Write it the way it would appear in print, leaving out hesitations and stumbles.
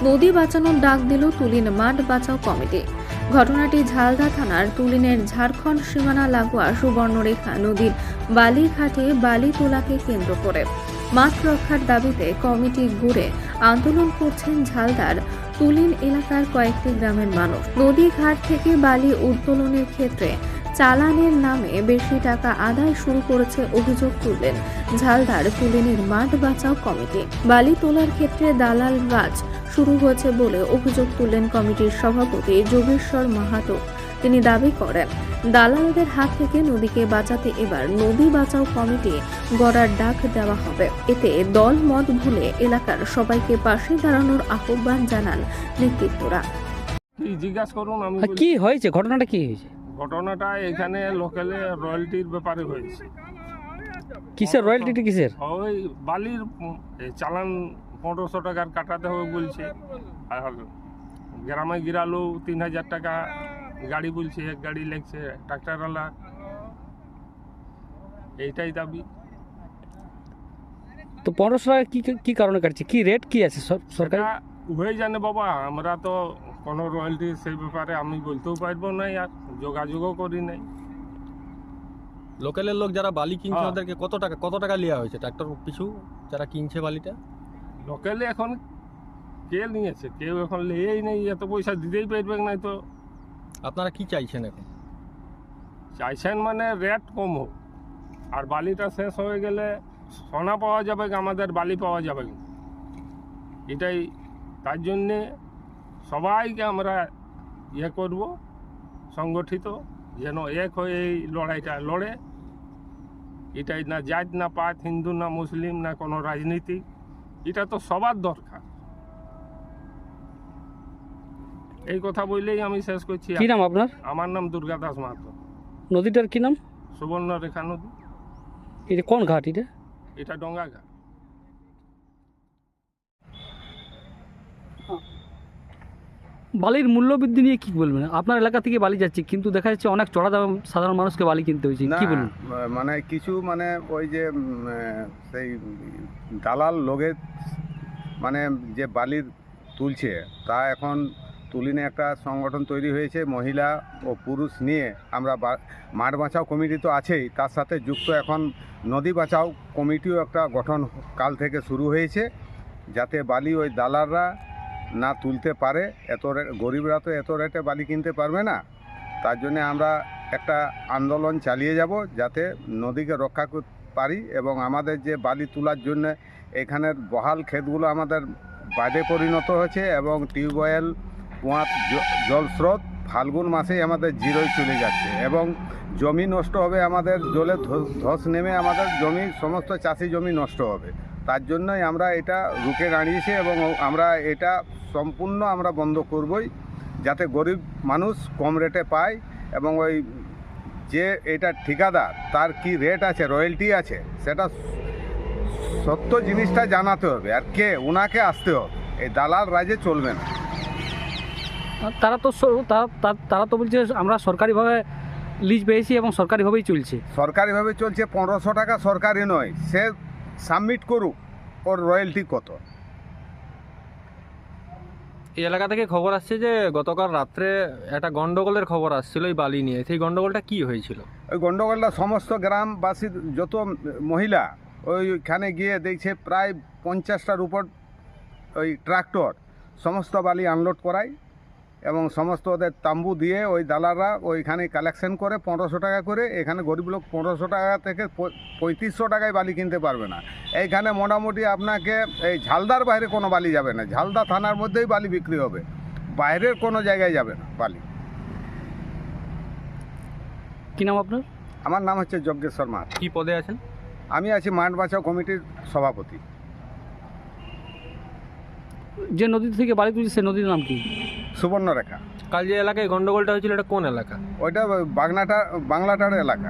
নদী বাঁচানোর ডাক দিল তুলিন মাঠ বাঁচাও কমিটি। ঘটনাটি ঝালদা থানার তুলিনের ঝাড়খণ্ড সীমানা লাগোয়া সুবর্ণরেখা নদীর বালিঘাটে বালি তোলাকে কেন্দ্র করে মাঠ রক্ষার দাবিতে কমিটি ঘুরে আন্দোলন করছেন ঝালদার তুলিন এলাকার কয়েকটি গ্রামের মানুষ। নদী ঘাট থেকে বালি উত্তোলনের ক্ষেত্রে চালানের নামে বেশি টাকা আদায় শুরু করেছে অভিযোগ তুললেন ঝালদার তুলিনের মাঠ বাঁচাও কমিটি। বালি তোলার ক্ষেত্রে দালাল রাজ শুরু হয়েছে বলে অভিযোগ তুললেন কমিটির সভাপতি যোগেশ্বর মাহাতো। তিনি দাবি করেন, দালালদের হাত থেকে নদীকে বাঁচাতে এবার নদী বাঁচাও কমিটি গড়ার ডাক দেওয়া হবে। এতে দল মত ভুলে এলাকার সবাইকে পাশে দাঁড়ানোর আহ্বান জানান নেতৃত্বরা। জিজ্ঞাসা করুন আমি কি হয়েছে, ঘটনাটা কি হয়েছে? ঘটনাটা এখানে লোকালে রয়্যালটির ব্যাপারে হয়েছে। কিসের রয়্যালটি? কিসের? ওই বালির চালান 1500 টাকার কাটাতে হবে বলছে, আর গ্রামে গিরালো 3000 টাকা গাড়ি বলছে, এক গাড়ি লেগছে ট্রাক্টরওয়ালা। এইটাই দাবি। তো 1500 টাকা কি কারণে কাটছে? কি রেট কি আছে সরকার? হয়ে জানে বাবা, আমরা তো কোনো রয়্যালটি সেই ব্যাপারে আমি বলতেও পারবো না, আর যোগাযোগও করি নাই। লোকালের লোক যারা বালি কিনছে ওদেরকে কত টাকা নেওয়া হয়েছে ট্রাক্টর পিছু যারা কিনছে বালিটা? লোকালে এখন কে নিয়েছে? কেউ এখন নিয়েই নেই, এত পয়সা দিতেই পারবে না। তো আপনারা কি চাইছেন এখন? চাইছেন মানে রেট কম হোক, আর বালিটা শেষ হয়ে গেলে সোনা পাওয়া যাবে, আমাদের বালি পাওয়া যাবে। এটাই, তার জন্যে সবাইকে আমরা করব সংগঠিত, যেন এক হয়ে এই লড়াইটা লড়ে। এটাই না জাত না পাত, হিন্দু না মুসলিম না কোনো রাজনীতি, এটা তো সবার দরকার। এই কথা বললেই আমি শেষ করছি। কি নাম আপনার? আমার নাম দুর্গা দাস মাহাতো। নদীটার কি নাম? সুবর্ণরেখা নদী। এটা কোন ঘাট? এটা ডঙ্গা ঘাট। বালির মূল্য বৃদ্ধি নিয়ে কি বলবেন? আপনার এলাকা থেকে বালি যাচ্ছে, কিন্তু দেখা যাচ্ছে অনেক চড়া দাম সাধারণ মানুষকে বালি কিনতে হয়েছে, কি বলবেন? মানে কিছু ওই যে সেই দালাল লোকের মানে যে বালির তুলছে, তা এখন তুলিনে একটা সংগঠন তৈরি হয়েছে, মহিলা ও পুরুষ নিয়ে আমরা মাঠ বাঁচাও কমিটি তো আছেই, তার সাথে যুক্ত এখন নদী বাঁচাও কমিটিও একটা গঠন কাল থেকে শুরু হয়েছে, যাতে বালি ওই দালালরা না তুলতে পারে। গরিবরা তো এত রেটে বালি কিনতে পারবে না। তার জন্য আমরা একটা আন্দোলন চালিয়ে যাব, যাতে নদীকে রক্ষা করতে পারি। এবং আমাদের যে বালি তোলার জন্য এখানের বহাল ক্ষেতগুলো আমাদের বাঁধে পরিণত হয়েছে, এবং টিউবওয়েল কুয়াত জলস্রোত ফাল্গুন মাসেই আমাদের জিরোয় চলে যাচ্ছে, এবং জমি নষ্ট হবে, আমাদের জলে ধস নেমে আমাদের জমি, সমস্ত চাষি জমি নষ্ট হবে। তার জন্যই আমরা এটা রুখে দাঁড়িয়েছি, এবং আমরা এটা সম্পূর্ণ আমরা বন্ধ করবই, যাতে গরিব মানুষ কম রেটে পায়। এবং ওই যে এটা ঠিকাদার, তার কি রেট আছে, রয়্যালটি আছে, সেটা সত্য জিনিসটা জানাতে হবে, আর ওনাকে আসতে হবে। এই দালাল রাজে চলবে না। তারা তো বলছে আমরা সরকারিভাবে লিজ পেয়েছি এবং সরকারিভাবেই চলছে। সরকারিভাবে চলছে, 1500 টাকা সরকারি নয়, সে সাবমিট করুক ওর রয়্যালটি কত। এই এলাকা থেকে খবর আসছে যে গতকাল রাত্রে একটা গন্ডগোলের খবর আসছিল এই বালি নিয়ে, সেই গন্ডগোলটা কি হয়েছিল? ওই গন্ডগোলটা সমস্ত গ্রামবাসীর যত মহিলা ওইখানে গিয়ে দেখছে প্রায় 50টার উপর ওই ট্রাক্টর সমস্ত বালি আনলোড করায়, এবং সমস্ত ওদের তাম্বু দিয়ে ওই দালালরা ওইখানে কালেকশন করে 1500 টাকা করে। এখানে গরিব লোক 1500 টাকা থেকে 3500 টাকায় বালি কিনতে পারবে না। এইখানে মোটামুটি আপনাকে এই ঝালদার বাইরে কোনো বালি যাবে না, ঝালদা থানার মধ্যেই বালি বিক্রি হবে, বাইরের কোনো জায়গায় যাবে না বালি। কি নাম আপনার? আমার নাম হচ্ছে যোগেশ্বর মাহাতো। কি পদে আছেন? আমি আছি মাঠ বাঁচাও কমিটির সভাপতি। যে নদী থেকে বালি তুলছে সে নদীর নাম কি? সুবর্ণরেখা। কাল যে এলাকায় গন্ডগোলটা হয়েছিল এটা কোন এলাকা? ওইটা বাংলাটার এলাকা।